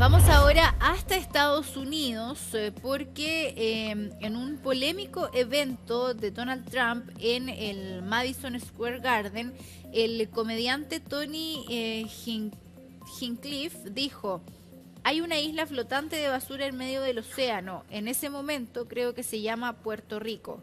Vamos ahora hasta Estados Unidos porque en un polémico evento de Donald Trump en el Madison Square Garden, el comediante Tony Hinchcliffe dijo: hay una isla flotante de basura en medio del océano. En ese momento creo que se llama Puerto Rico.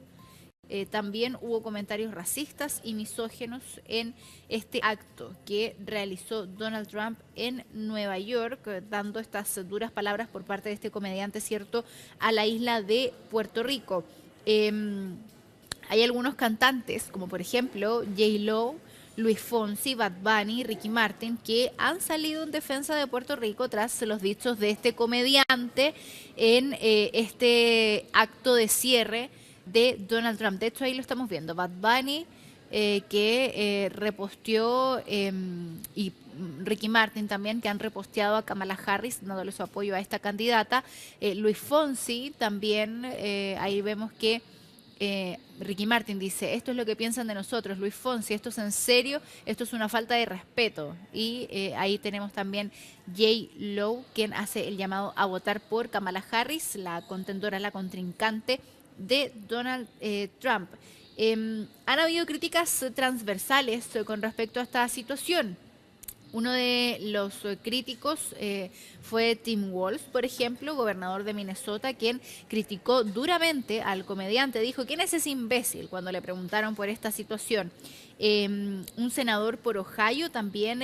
También hubo comentarios racistas y misóginos en este acto que realizó Donald Trump en Nueva York, dando estas duras palabras por parte de este comediante, ¿cierto?, a la isla de Puerto Rico. Hay algunos cantantes, como por ejemplo J-Lo, Luis Fonsi, Bad Bunny, Ricky Martin, que han salido en defensa de Puerto Rico tras los dichos de este comediante en este acto de cierre de Donald Trump. De hecho, ahí lo estamos viendo. Bad Bunny, que reposteó, y Ricky Martin también, que han reposteado a Kamala Harris, dándole su apoyo a esta candidata. Luis Fonsi también, ahí vemos que Ricky Martin dice: esto es lo que piensan de nosotros. Luis Fonsi: esto es en serio, esto es una falta de respeto. Y ahí tenemos también J-Lo, quien hace el llamado a votar por Kamala Harris, la contendora, la contrincante de Donald Trump. Han habido críticas transversales con respecto a esta situación. Uno de los críticos fue Tim Walz, por ejemplo, gobernador de Minnesota, quien criticó duramente al comediante. Dijo: ¿quién es ese imbécil?, cuando le preguntaron por esta situación. Un senador por Ohio también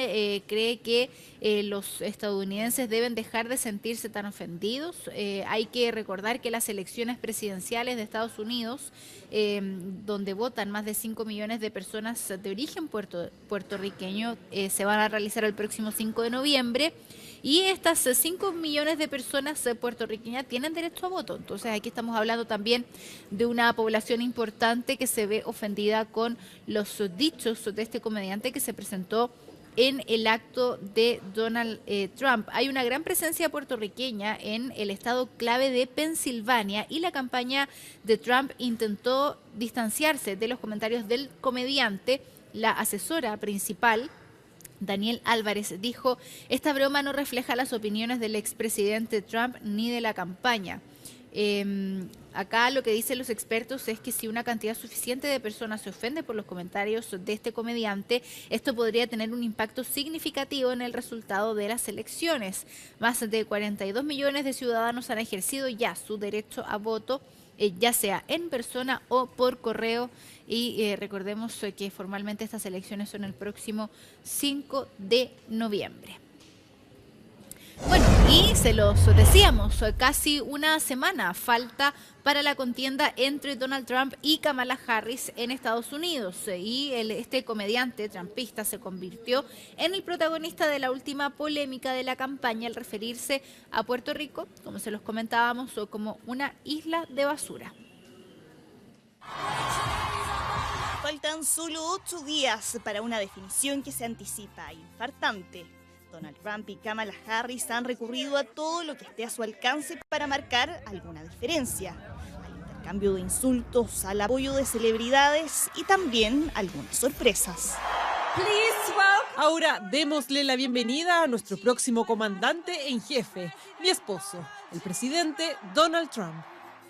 cree que los estadounidenses deben dejar de sentirse tan ofendidos. Hay que recordar que las elecciones presidenciales de Estados Unidos, donde votan más de 5 millones de personas de origen puertorriqueño, se van a realizar el próximo 5 de noviembre. Y estas 5 millones de personas puertorriqueñas tienen derecho a voto. Entonces aquí estamos hablando también de una población importante que se ve ofendida con los dichos de este comediante que se presentó en el acto de Donald Trump. Hay una gran presencia puertorriqueña en el estado clave de Pensilvania, y la campaña de Trump intentó distanciarse de los comentarios del comediante. La asesora principal, Daniel Álvarez, dijo: esta broma no refleja las opiniones del expresidente Trump ni de la campaña. Acá lo que dicen los expertos es que si una cantidad suficiente de personas se ofende por los comentarios de este comediante, esto podría tener un impacto significativo en el resultado de las elecciones. Más de 42 millones de ciudadanos han ejercido ya su derecho a voto, ya sea en persona o por correo, y recordemos que formalmente estas elecciones son el próximo 5 de noviembre. Bueno, y se los decíamos, casi una semana falta para la contienda entre Donald Trump y Kamala Harris en Estados Unidos. Y este comediante trumpista se convirtió en el protagonista de la última polémica de la campaña al referirse a Puerto Rico, como se los comentábamos, como una isla de basura. Faltan solo 8 días para una definición que se anticipa infartante. Donald Trump y Kamala Harris han recurrido a todo lo que esté a su alcance para marcar alguna diferencia. Al intercambio de insultos, al apoyo de celebridades y también algunas sorpresas. Ahora démosle la bienvenida a nuestro próximo comandante en jefe, mi esposo, el presidente Donald Trump.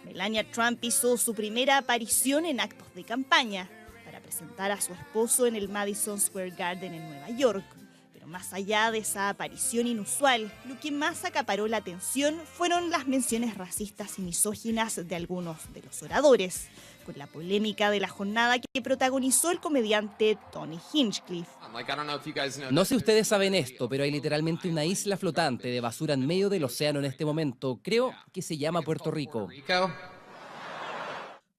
Melania Trump hizo su primera aparición en actos de campaña para presentar a su esposo en el Madison Square Garden en Nueva York. Pero más allá de esa aparición inusual, lo que más acaparó la atención fueron las menciones racistas y misóginas de algunos de los oradores, con la polémica de la jornada que protagonizó el comediante Tony Hinchcliffe. No sé si ustedes saben esto, pero hay literalmente una isla flotante de basura en medio del océano en este momento. Creo que se llama Puerto Rico.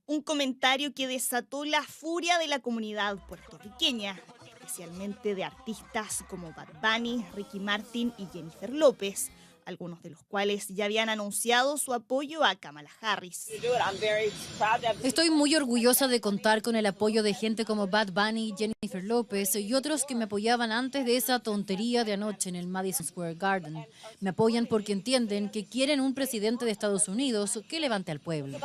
Un comentario que desató la furia de la comunidad puertorriqueña, especialmente de artistas como Bad Bunny, Ricky Martin y Jennifer López, algunos de los cuales ya habían anunciado su apoyo a Kamala Harris. Estoy muy orgullosa de contar con el apoyo de gente como Bad Bunny, Jennifer López y otros que me apoyaban antes de esa tontería de anoche en el Madison Square Garden. Me apoyan porque entienden que quieren un presidente de Estados Unidos que levante al pueblo.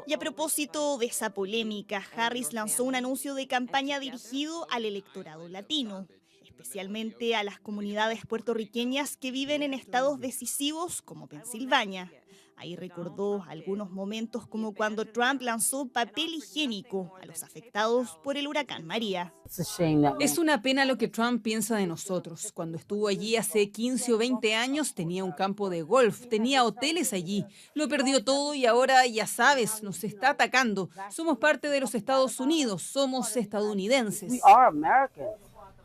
Y a propósito de esa polémica, Harris lanzó un anuncio de campaña dirigido al electorado latino, especialmente a las comunidades puertorriqueñas que viven en estados decisivos como Pensilvania. Ahí recordó algunos momentos como cuando Trump lanzó papel higiénico a los afectados por el huracán María. Es una pena lo que Trump piensa de nosotros. Cuando estuvo allí hace 15 o 20 años tenía un campo de golf, tenía hoteles allí. Lo perdió todo y ahora, ya sabes, nos está atacando. Somos parte de los Estados Unidos, somos estadounidenses.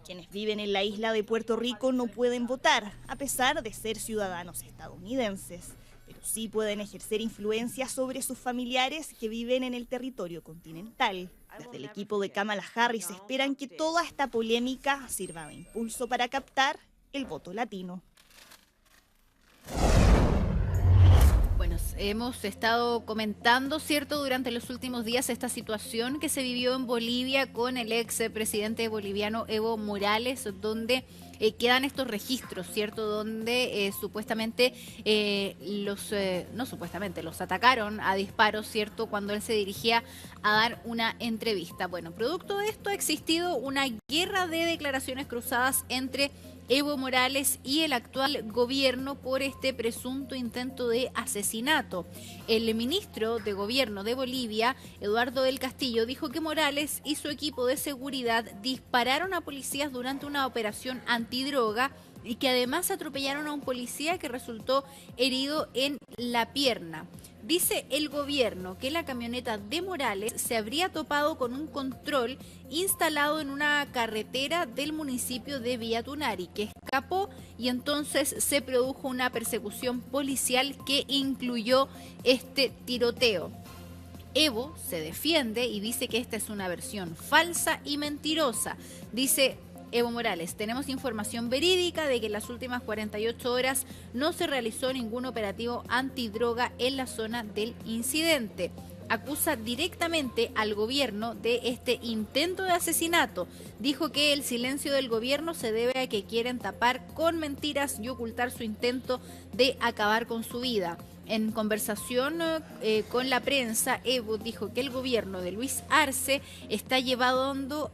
Quienes viven en la isla de Puerto Rico no pueden votar, a pesar de ser ciudadanos estadounidenses. Pero sí pueden ejercer influencia sobre sus familiares que viven en el territorio continental. Desde el equipo de Kamala Harris esperan que toda esta polémica sirva de impulso para captar el voto latino. Bueno, hemos estado comentando, ¿cierto?, durante los últimos días esta situación que se vivió en Bolivia con el ex presidente boliviano Evo Morales, donde quedan estos registros, ¿cierto?, donde supuestamente los atacaron a disparos, ¿cierto?, cuando él se dirigía a dar una entrevista. Bueno, producto de esto ha existido una guerra de declaraciones cruzadas entre Evo Morales y el actual gobierno por este presunto intento de asesinato. El ministro de Gobierno de Bolivia, Eduardo del Castillo, dijo que Morales y su equipo de seguridad dispararon a policías durante una operación antidroga y que además atropellaron a un policía que resultó herido en la pierna. Dice el gobierno que la camioneta de Morales se habría topado con un control instalado en una carretera del municipio de Villa Tunari, que escapó y entonces se produjo una persecución policial que incluyó este tiroteo. Evo se defiende y dice que esta es una versión falsa y mentirosa. Dice Evo Morales: tenemos información verídica de que en las últimas 48 horas no se realizó ningún operativo antidroga en la zona del incidente. Acusa directamente al gobierno de este intento de asesinato. Dijo que el silencio del gobierno se debe a que quieren tapar con mentiras y ocultar su intento de acabar con su vida. En conversación con la prensa, Evo dijo que el gobierno de Luis Arce está llevando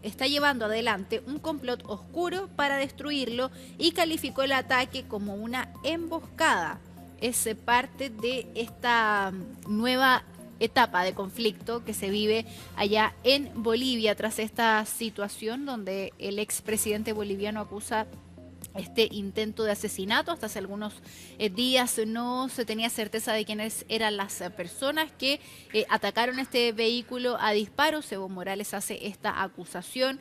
adelante un complot oscuro para destruirlo y calificó el ataque como una emboscada. Es parte de esta nueva etapa de conflicto que se vive allá en Bolivia tras esta situación donde el expresidente boliviano acusa este intento de asesinato. Hasta hace algunos días no se tenía certeza de quiénes eran las personas que atacaron este vehículo a disparos. Evo Morales hace esta acusación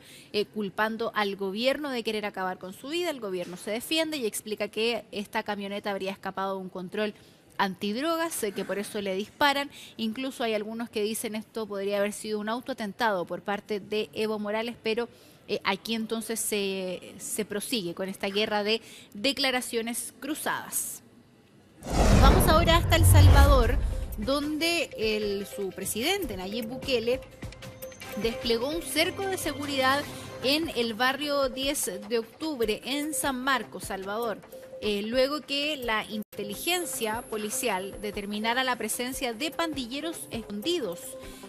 culpando al gobierno de querer acabar con su vida. El gobierno se defiende y explica que esta camioneta habría escapado de un control antidrogas, que por eso le disparan. Incluso hay algunos que dicen esto podría haber sido un autoatentado por parte de Evo Morales, pero aquí entonces se prosigue con esta guerra de declaraciones cruzadas. Vamos ahora hasta El Salvador, donde su presidente, Nayib Bukele, desplegó un cerco de seguridad en el barrio 10 de octubre, en San Marcos, Salvador. Luego que la inteligencia policial determinara la presencia de pandilleros escondidos.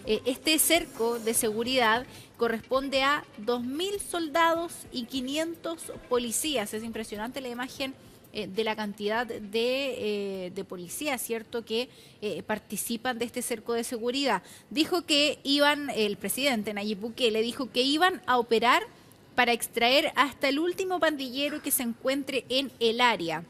Este cerco de seguridad corresponde a 2.000 soldados y 500 policías. Es impresionante la imagen de la cantidad de policías, ¿cierto?, que participan de este cerco de seguridad. Dijo que el presidente Nayib Bukele dijo que iban a operar para extraer hasta el último pandillero que se encuentre en el área.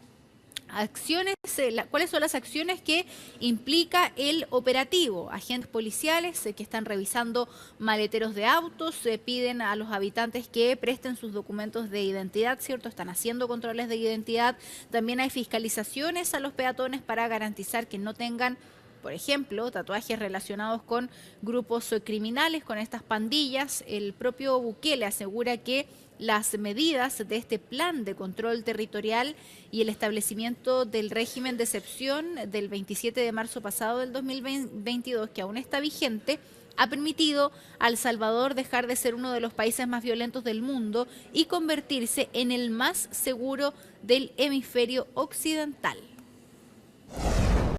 ¿Cuáles son las acciones que implica el operativo? Agentes policiales que están revisando maleteros de autos, piden a los habitantes que presten sus documentos de identidad, ¿cierto? Están haciendo controles de identidad. También hay fiscalizaciones a los peatones para garantizar que no tengan, por ejemplo, tatuajes relacionados con grupos criminales, con estas pandillas. El propio Bukele asegura que las medidas de este plan de control territorial y el establecimiento del régimen de excepción del 27 de marzo pasado del 2022, que aún está vigente, ha permitido a El Salvador dejar de ser uno de los países más violentos del mundo y convertirse en el más seguro del hemisferio occidental.